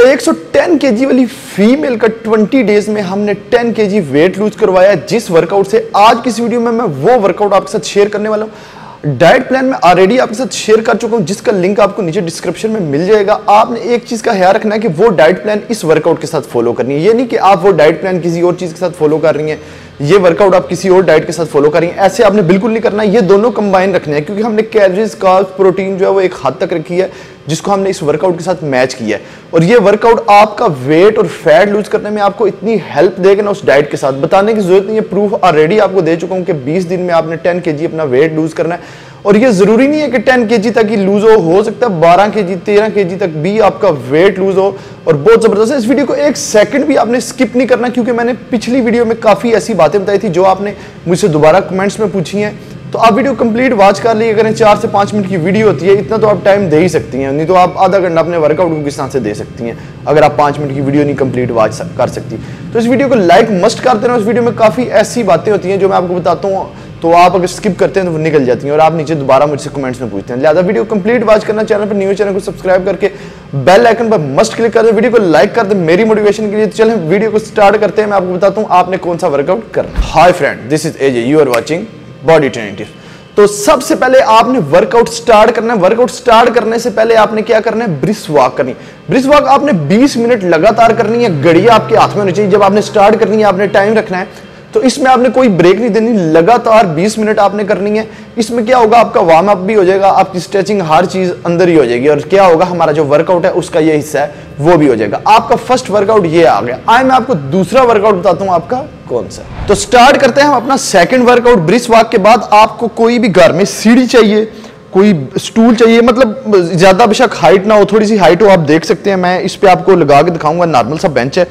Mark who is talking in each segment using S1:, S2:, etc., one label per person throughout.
S1: 110 KG वाली female का 20 days में हमने 10 केजी वेट लूज करवाया। जिस वर्कआउट से आज की इस वीडियो में मैं वो वर्कआउट आपके साथ शेयर करने वाला हूं। डाइट प्लान में ऑलरेडी आपके साथ शेयर कर चुका हूं, जिसका लिंक आपको नीचे डिस्क्रिप्शन में मिल जाएगा। आपने एक चीज का ख्याल रखना है कि वो डाइट प्लान इस वर्कआउट के साथ फॉलो करनी है। ये नहीं कि आप वो डाइट प्लान किसी और चीज के साथ फॉलो कर रही हैं, ये वर्कआउट आप किसी और डाइट के साथ फॉलो कर रही हैं, ऐसे आपने बिल्कुल नहीं करना है। ये दोनों कंबाइन रखने हैं, क्योंकि हमने कैलोरीज, कार्ब्स, प्रोटीन जो है वो एक हद तक रखी है, जिसको हमने इस वर्कआउट के साथ मैच किया है। और ये वर्कआउट आपका वेट और फैट लूज करने में आपको इतनी हेल्प देगा ना, उस डाइट के साथ बताने की जरूरत नहीं है। प्रूफ ऑलरेडी आपको दे चुका हूं कि 20 दिन में आपने 10 केजी अपना वेट लूज करना है। और ये जरूरी नहीं है कि 10 केजी तक ही लूज हो सकता है 12 केजी, 13 केजी तक भी आपका वेट लूज हो, और बहुत जबरदस्त है। इस वीडियो को एक सेकंड भी आपने स्किप नहीं करना, क्योंकि मैंने पिछली वीडियो में काफी ऐसी बातें बताई थी जो आपने मुझसे दोबारा कमेंट्स में पूछी हैं। तो आप वीडियो कंप्लीट वॉच कर लीजिए। अगर 4 से 5 मिनट की वीडियो होती है, इतना तो आप टाइम दे ही सकती हैं, नहीं तो आप आधा घंटा अपने वर्कआउट को किस तरह से दे सकती हैं अगर आप 5 मिनट की वीडियो नहीं कंप्लीट वॉच कर सकती। तो इस वीडियो को लाइक मस्ट कर देना। उस वीडियो में काफी ऐसी बातें होती हैं जो मैं आपको बताता हूँ, तो आप अगर स्किप करते हैं तो वो निकल जाती हैं और आप नीचे दोबारा मुझसे कमेंट्स में पूछते हैं। लिहाजा वीडियो कंप्लीट वॉच करना, चैनल पर न्यू चैनल को सब्सक्राइब करके बेल आइकन पर मस्ट क्लिक कर दें, वीडियो को लाइक कर दें मेरी मोटिवेशन के लिए। तो चलें वीडियो को स्टार्ट करते हैं। मैं आपको बताता हूं आपने कौन सा वर्कआउट करना है। Hi friend, this is AJ, you are watching body training tips. तो सबसे पहले आपने वर्कआउट स्टार्ट करना है। वर्कआउट स्टार्ट करने से पहले आपने क्या करना है, ब्रिस्क वॉक करनी। ब्रिस्क वॉक आपने 20 मिनट लगातार करनी है। घड़ी आपके हाथ में होनी चाहिए। जब आपने स्टार्ट करनी है आपने टाइम रखना है, तो इसमें आपने कोई ब्रेक नहीं देनी, लगातार 20 मिनट आपने करनी है। इसमें क्या होगा, आपका वार्म अप भी हो जाएगा, आपकी स्ट्रेचिंग हर चीज अंदर ही हो जाएगी, और क्या होगा, हमारा जो वर्कआउट है उसका ये हिस्सा है वो भी हो जाएगा। आपका फर्स्ट वर्कआउट ये आ गया। आए मैं आपको दूसरा वर्कआउट बताता हूं आपका कौन सा। तो स्टार्ट करते हैं हम अपना सेकंड वर्कआउट। ब्रिस्क वॉक के बाद आपको कोई भी घर में सीढ़ी चाहिए, कोई स्टूल चाहिए, मतलब ज्यादा बेशक हाइट ना हो, थोड़ी सी हाइट हो, आप देख सकते हैं। मैं इस पे आपको लगा के दिखाऊंगा, नॉर्मल सा बेंच है।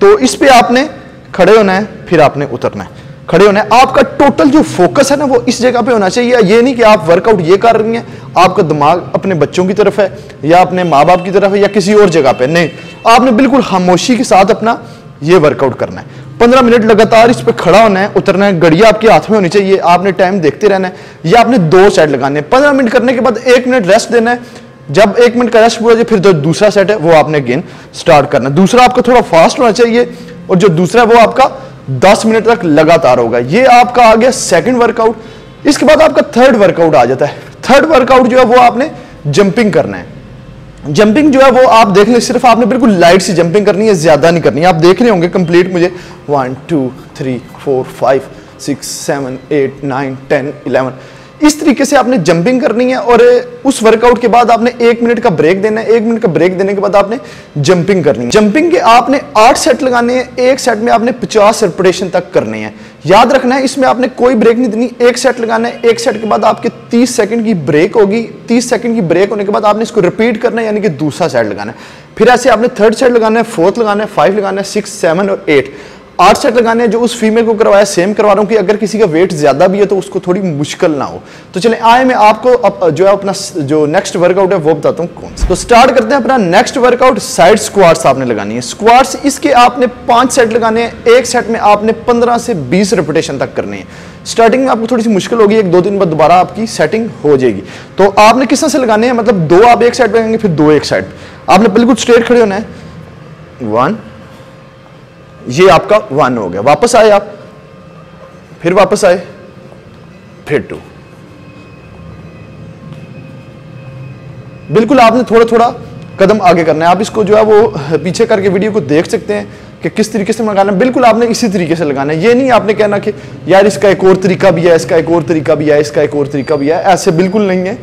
S1: तो इस पे आपने खड़े होना है, फिर आपने उतरना है। खड़े होना है, आपका टोटल जो फोकस है ना वो इस जगह पे होना चाहिए। ये नहीं कि आप वर्कआउट ये कर रही हैं, आपका दिमाग अपने बच्चों की तरफ है या अपने माँ बाप की तरफ है या किसी और जगह पे, नहीं। आपने बिल्कुल खामोशी के साथ अपना ये वर्कआउट करना है। 15 मिनट लगातार इस पे खड़ा होना है, उतरना है। घड़ी आपके हाथ में होनी चाहिए, आपने टाइम देखते रहना है। या आपने 2 सेट लगाने हैं। 15 मिनट करने के बाद 1 मिनट रेस्ट देना है। जब 1 मिनट का रेस्ट पूरा हो जाए, फिर जो दूसरा सेट है वो आपने अगेन स्टार्ट करना है। दूसरा आपका थोड़ा फास्ट होना चाहिए, और जो दूसरा है वो आपका 10 मिनट तक लगातार होगा। ये आपका आ गया सेकंड वर्कआउट। इसके बाद आपका थर्ड वर्कआउट आ जाता है। थर्ड वर्कआउट जो है वो आपने जंपिंग करना है। जंपिंग जो है वो आप देख लें, सिर्फ आपने बिल्कुल लाइट सी जंपिंग करनी है, ज्यादा नहीं करनी है। आप देख रहे होंगे कंप्लीट मुझे 1 2 3 4 5 6 7 8 9 10 11 इस तरीके से आपने जंपिंग करनी है। और उस वर्कआउट के बाद आपने 1 मिनट का ब्रेक देना है। 1 मिनट का ब्रेक देने के बाद आपने जंपिंग करनी है। जंपिंग के आपने 8 सेट लगाने हैं। एक सेट में आपने 50 रेपिटेशन तक करने हैं। याद रखना है, इसमें आपने कोई ब्रेक नहीं देनी। 1 सेट लगाना है, 1 सेट के बाद आपके 30 सेकंड की ब्रेक होगी। 30 सेकंड की ब्रेक होने के बाद आपने इसको रिपीट करना है, यानी कि दूसरा सेट लगाना है। फिर ऐसे आपने थर्ड सेट लगाना है, फोर्थ लगाना है, 5 लगाना है, 6 7 और 8 8 सेट लगाने हैं। जो उस फीमेल को करवाया सेम करवा रहा हूं, कि अगर किसी का वेट ज्यादा भी है तो उसको थोड़ी मुश्किल ना हो। तो चलें आए मैं आपको जो है अपना जो नेक्स्ट वर्कआउट है वो बताता हूं कौन सा। तो स्टार्ट करते हैं अपना नेक्स्ट वर्कआउट। साइड स्क्वाट्स आपने लगानी है। स्क्वाट्स इसके आपने 5 सेट लगाने हैं। एक सेट में आपने 15 से 20 रेपिटेशन तक करनी है। स्टार्टिंग में आपको थोड़ी सी मुश्किल होगी, 1-2 दिन बाद दोबारा आपकी सेटिंग हो जाएगी। तो आपने किस तरह से लगाने हैं, मतलब 2 आप एक साइड पे लगाएंगे, फिर 2 एक साइड। आपने बिल्कुल स्ट्रेट खड़े होना है। 1, ये आपका 1 हो गया। वापस आए आप, फिर वापस आए, फिर 2। बिल्कुल आपने थोड़ा थोड़ा कदम आगे करना है। आप इसको जो है वो पीछे करके वीडियो को देख सकते हैं कि किस तरीके से लगाना है। बिल्कुल आपने इसी तरीके से लगाना है। ये नहीं आपने कहना कि यार इसका एक और तरीका भी है, इसका एक और तरीका भी है, इसका एक और तरीका भी है। ऐसे बिल्कुल नहीं है,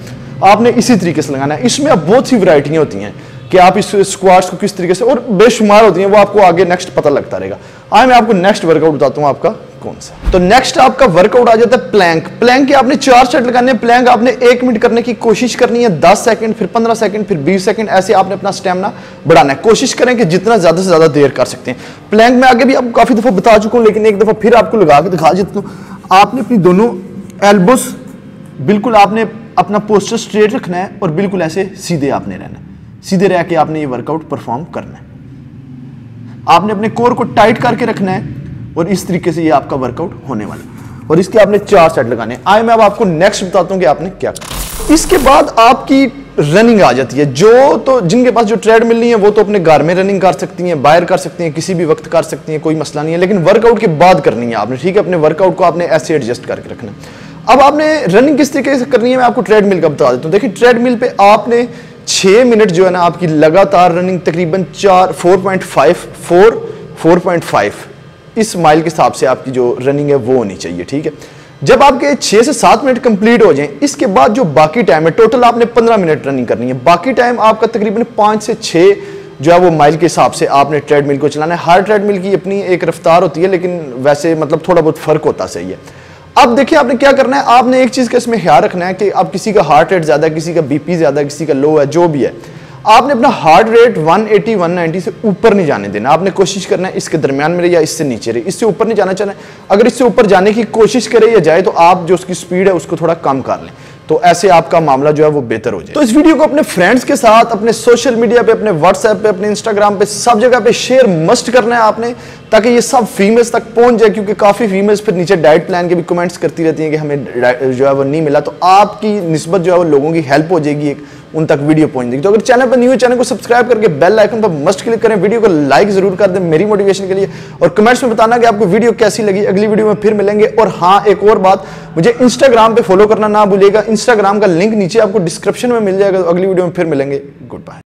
S1: आपने इसी तरीके से लगाना है। इसमें अब बहुत सी वैरायटियां होती हैं कि आप इस स्क्वाट्स को किस तरीके से, और बेशुमार होती हैं, वो आपको आगे नेक्स्ट पता लगता रहेगा। आज मैं आपको नेक्स्ट वर्कआउट बताता हूं आपका कौन सा। तो नेक्स्ट आपका वर्कआउट आ जाता है प्लैंक। प्लैंक के आपने 4 सेट लगाने हैं। प्लैंक आपने 1 मिनट करने की कोशिश करनी है, 10 सेकंड, फिर 15 सेकंड, फिर 20 सेकंड। ऐसे आपने अपना स्टेमिना बढ़ाना है। कोशिश करें कि जितना ज्यादा से ज्यादा देर कर सकते हैं। प्लैंक में आगे भी आपको काफी दफा बता चुका हूं, लेकिन एक दफा फिर आपको लगा के दिखा देता हूं। आपने अपनी दोनों एल्बोस बिल्कुल आपने अपना पोस्टर स्ट्रेट रखना है, और बिल्कुल ऐसे सीधे आपने रहना है। सीधे रह के आपने ये वर्कआउट परफॉर्म करना है। आपने अपने कोर को टाइट करके रखना है, और इस तरीके से ये आपका वर्कआउट होने वाला है। और इसके आपने 4 सेट लगाने हैं। आए मैं अब आपको नेक्स्ट बताता हूं कि आपने क्या करना है। इसके बाद आपकी रनिंग आ जाती है। तो जिनके पास जो ट्रेडमिल नहीं है वो तो अपने घर में रनिंग कर सकती हैं, बाहर कर सकती हैं, किसी भी वक्त कर सकती हैं, कोई मसला नहीं है, लेकिन वर्कआउट के बाद करनी है आपने, ठीक है। अपने वर्कआउट को आपने ऐसे एडजस्ट करके रखना है। अब आपने रनिंग किस तरीके से करनी है मैं आपको ट्रेडमिल का बता देता हूँ। देखिए ट्रेडमिल पे आपने 6 मिनट जो है ना आपकी लगातार रनिंग तकरीबन 4.5 इस माइल के हिसाब से आपकी जो रनिंग है वो होनी चाहिए, ठीक है। जब आपके 6 से 7 मिनट कंप्लीट हो जाएं, इसके बाद जो बाकी टाइम है, टोटल आपने 15 मिनट रनिंग करनी है। बाकी टाइम आपका तकरीबन 5 से 6 जो है वो माइल के हिसाब से आपने ट्रेडमिल को चलाना है। हर ट्रेडमिल की अपनी एक रफ्तार होती है, लेकिन वैसे मतलब थोड़ा बहुत फर्क होता सही है। अब देखिए आपने क्या करना है, आपने एक चीज का इसमें ख्याल रखना है कि अब किसी का हार्ट रेट ज्यादा है, किसी का बीपी ज्यादा है, किसी का लो है, जो भी है, आपने अपना हार्ट रेट 180 190 से ऊपर नहीं जाने देना। आपने कोशिश करना है इसके दरमियान में रहे या इससे नीचे रहे, इससे ऊपर नहीं जाना चाहना है। अगर इससे ऊपर जाने की कोशिश करे या जाए तो आप जो उसकी स्पीड है उसको थोड़ा कम कर लें, तो ऐसे आपका मामला जो है वो बेहतर हो जाए। तो इस वीडियो को अपने फ्रेंड्स के साथ, अपने सोशल मीडिया पे, अपने व्हाट्सएप पे, अपने इंस्टाग्राम पे, सब जगह पे शेयर मस्ट करना है आपने, ताकि ये सब फीमेल्स तक पहुंच जाए, क्योंकि काफी फीमेल्स फिर नीचे डाइट प्लान के भी कमेंट्स करती रहती हैं कि हमें जो है वो नहीं मिला। तो आपकी निस्बत जो है वो लोगों की हेल्प हो जाएगी, एक उन तक वीडियो पहुंच जाएगी। तो अगर चैनल पर न्यू है, चैनल को सब्सक्राइब करके बेल आइकन पर मस्ट क्लिक करें, वीडियो को लाइक जरूर कर दें मेरी मोटिवेशन के लिए, और कमेंट्स में बताना कि आपको वीडियो कैसी लगी। अगली वीडियो में फिर मिलेंगे। और हाँ, एक और बात, मुझे इंस्टाग्राम पे फॉलो करना ना भूलिएगा। इंस्टाग्राम का लिंक नीचे आपको डिस्क्रिप्शन में मिल जाएगा। तो अगली वीडियो में फिर मिलेंगे। Good bye.